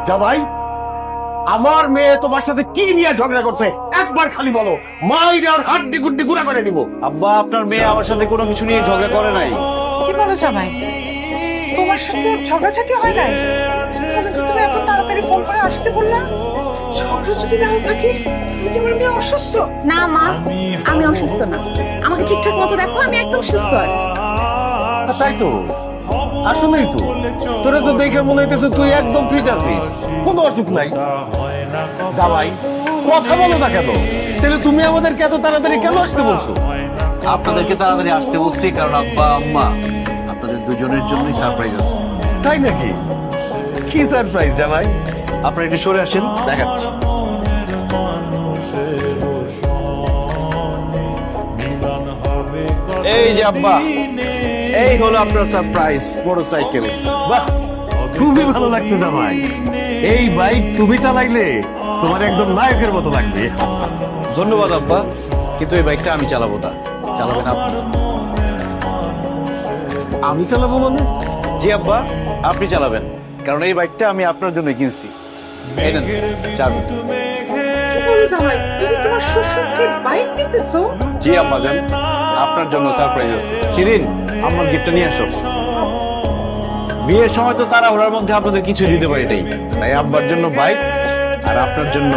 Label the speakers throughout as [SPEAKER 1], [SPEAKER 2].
[SPEAKER 1] জামাই, আমার মেয়ে তোমার সাথে কি নিয়ে ঝগড়া করছে একবার খালি বলো, মাইরে আর হাড্ডি গুড্ডি গুড়া করে দিব।
[SPEAKER 2] আব্বা, আপনার মেয়ে আমার সাথে কোনো কিছু নিয়ে ঝগড়া করে নাই।
[SPEAKER 3] কি বলো জামাই, তোমার সাথে ঝগড়াঝাটি হয় নাই? তাহলে তো তুমি এত তাড়াতাড়ি ফোন করে আসতে বললা। ঝগড়া যদি না থাকে তোমার মেয়ে অসুস্থ।
[SPEAKER 4] না মা, আমি অসুস্থ না, আমাকে ঠিকঠাক মতো দেখো, আমি একদম সুস্থ আছি।
[SPEAKER 1] তাই তো, আসলেই তো, তোরে তো দেখে মনে হইতেছে তুই একদম ফিট আছিস, কোনো অসুখ নাই। জামাই, কথা বলো না কেন? তাহলে তুমি আমাদেরকে এত তাড়াতাড়ি কেন আসতে বলছো?
[SPEAKER 2] আপনাদেরকে তাড়াতাড়ি আসতে বলছি কারণ আব্বা আম্মা আপনাদের দুজনের জন্যই সারপ্রাইজ আছে।
[SPEAKER 1] তাই নাকি? কি সারপ্রাইজ জামাই?
[SPEAKER 2] আপনারা একটু সরে আসেন, দেখাচ্ছি। এই যে আব্বা, এই হলো আপনার সারপ্রাইজ মোটরসাইকেল।
[SPEAKER 1] বাহ, খুবই ভালো লাগছে জামাই। এই বাইক তুমি চালাইলে তোমার একদম নায়কের মতো লাগবে।
[SPEAKER 2] ধন্যবাদ আব্বা, কিন্তু এই বাইকটা আমি চালাবো না, চালাবেন আপনি।
[SPEAKER 1] আমি চালাবো মানে?
[SPEAKER 2] জি আব্বা, আপনি চালাবেন, কারণ এই বাইকটা আমি আপনার জন্য কিনছি। এই নেন চাবি।
[SPEAKER 3] কি বলো জামাই, তুমি তোমার শ্বশুরকে বাইক দিতেছো?
[SPEAKER 2] জি আম্মা জান, আপনার জন্য সারপ্রাইজ আছে। শিরিন, আমার গিফটটা নিয়ে আসো। বিয়ের সময় তো তারা ওরার মধ্যে আপনাদের কিছু দিতে পারি নাই, তাই আব্বার জন্য বাইক আর আপনার জন্য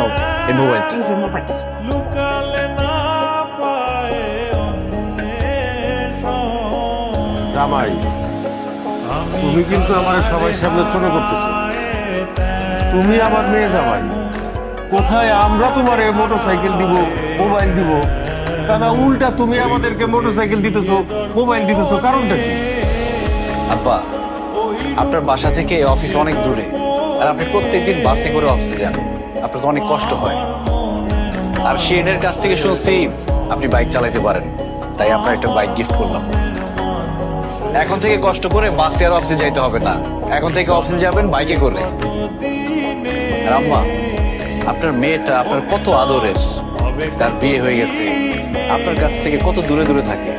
[SPEAKER 2] এই মোবাইলটা।
[SPEAKER 3] এই যে মোবাইল।
[SPEAKER 1] জামাই, তুমি কিন্তু আমার সবাই সামনে ছোট করতেছো। তুমি আমার মেয়ে জামাই, কোথায় আমরা তোমার মোটরসাইকেল দিব, মোবাইল দিব, তা না উল্টা তুমি আমাদেরকে মোটরসাইকেল দিতেছো, মোবাইল দিতেছো, কারণটা কি?
[SPEAKER 2] আব্বা, আপনার বাসা থেকে অফিস অনেক দূরে, আর আপনি প্রত্যেকদিন বাসে করে অফিসে যান, আপনার তো অনেক কষ্ট হয়। আর শিরিনের কাছ থেকে শুনছি আপনি বাইক চালাতে পারেন, তাই আপনার একটা বাইক গিফট করলাম। এখন থেকে কষ্ট করে বাসে আর অফিসে যাইতে হবে না, এখন থেকে অফিসে যাবেন বাইকে করে। আর আম্মা, আপনার মেয়েটা আপনার কত আদরের, তার বিয়ে হয়ে গেছে, আপনার কাছ থেকে কত দূরে দূরে থাকে।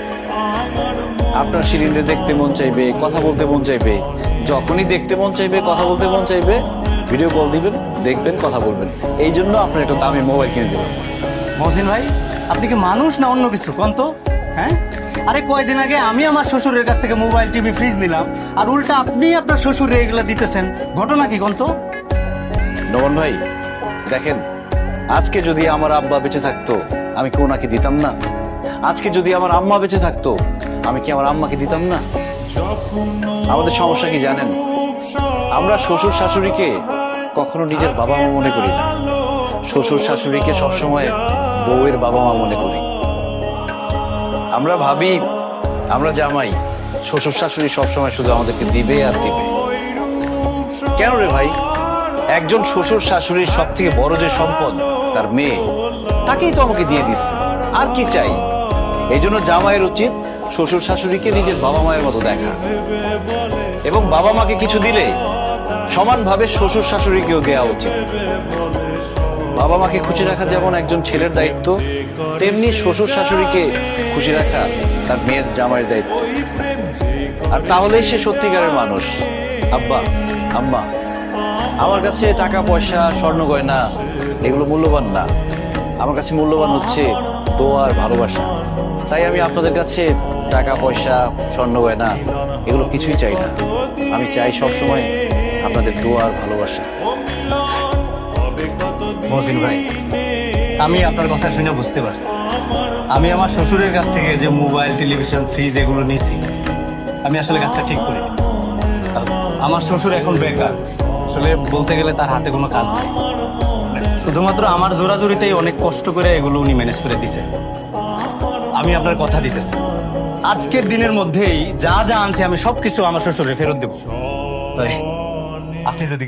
[SPEAKER 2] আপনার শিরিনরে দেখতে মন চাইবে, কথা বলতে মন চাইবে, যখনই দেখতে মন চাইবে, কথা বলতে মন চাইবে, ভিডিও কল দিবেন, দেখবেন, কথা বলবেন। এই জন্য আপনার একটা দামি মোবাইল কিনে দিলাম।
[SPEAKER 5] মহসিন ভাই, আপনি কি মানুষ না অন্য কিছু কোন তো? হ্যাঁ, আরে কয়দিন আগে আমি আমার শ্বশুরের কাছ থেকে মোবাইল, টিভি, ফ্রিজ নিলাম, আর উল্টা আপনি আপনার শ্বশুরে এগুলা দিতেছেন, ঘটনা কি কোন তো?
[SPEAKER 2] নমন ভাই, দেখেন, আজকে যদি আমার আব্বা বেঁচে থাকতো আমি কি ওনাকে দিতাম না? আজকে যদি আমার আম্মা বেঁচে থাকতো আমি কি আমার আম্মাকে দিতাম না? আমাদের সমস্যা কি জানেন? আমরা শ্বশুর শাশুড়িকে কখনো নিজের বাবা মা মনে করি না, শ্বশুর শাশুড়িকে সবসময় বউয়ের বাবা মা মনে করি। আমরা ভাবি আমরা জামাই, শ্বশুর শাশুড়ি সবসময় শুধু আমাদেরকে দিবে আর দিবে। কেন রে ভাই? একজন শ্বশুর শাশুড়ির সব থেকে বড় যে সম্পদ তার মেয়ে, তাকেই তো আমাকে দিয়ে দিচ্ছে, আর কি চাই? এই জন্য জামাইয়ের উচিত শ্বশুর শাশুড়িকে নিজের বাবা মায়ের মতো দেখা, এবং বাবা মাকে কিছু দিলে সমানভাবে শ্বশুর শাশুড়িকেও দেওয়া উচিত। বাবা মাকে খুশি রাখা যেমন একজন ছেলের দায়িত্ব, তেমনি শ্বশুর শাশুড়িকে খুশি রাখা তার মেয়ের জামাইয়ের দায়িত্ব। আর তাহলেই সে সত্যিকারের মানুষ। আব্বা, আম্মা, আমার কাছে টাকা পয়সা, স্বর্ণ গয়না এগুলো মূল্যবান না, আমার কাছে মূল্যবান হচ্ছে দোয়া আর ভালোবাসা। তাই আমি আপনাদের কাছে টাকা পয়সা, স্বর্ণ গয়না এগুলো কিছুই চাই না, আমি চাই সবসময় আপনাদের দোয়া আর ভালোবাসা।
[SPEAKER 5] মহসিন ভাই, আমি আপনার কথা শুনে বুঝতে পারছি, আমি আমার শ্বশুরের কাছ থেকে যে মোবাইল, টেলিভিশন, ফ্রিজ এগুলো নিছি, আমি আসলে কাজটা ঠিক করি। আমার শ্বশুর এখন বেকার, আসলে বলতে গেলে তার হাতে কোনো কাজ নেই, শুধুমাত্র আমার জোরাজুরিতেই অনেক কষ্ট করে এগুলো উনি ম্যানেজ করে দিছে। আমি আপনার কথা দিতেছি, আজকের দিনের মধ্যেই যা যা আনছি আমি সবকিছু আমার শ্বশুরে ফেরত দেবো। তাই আপনি যদি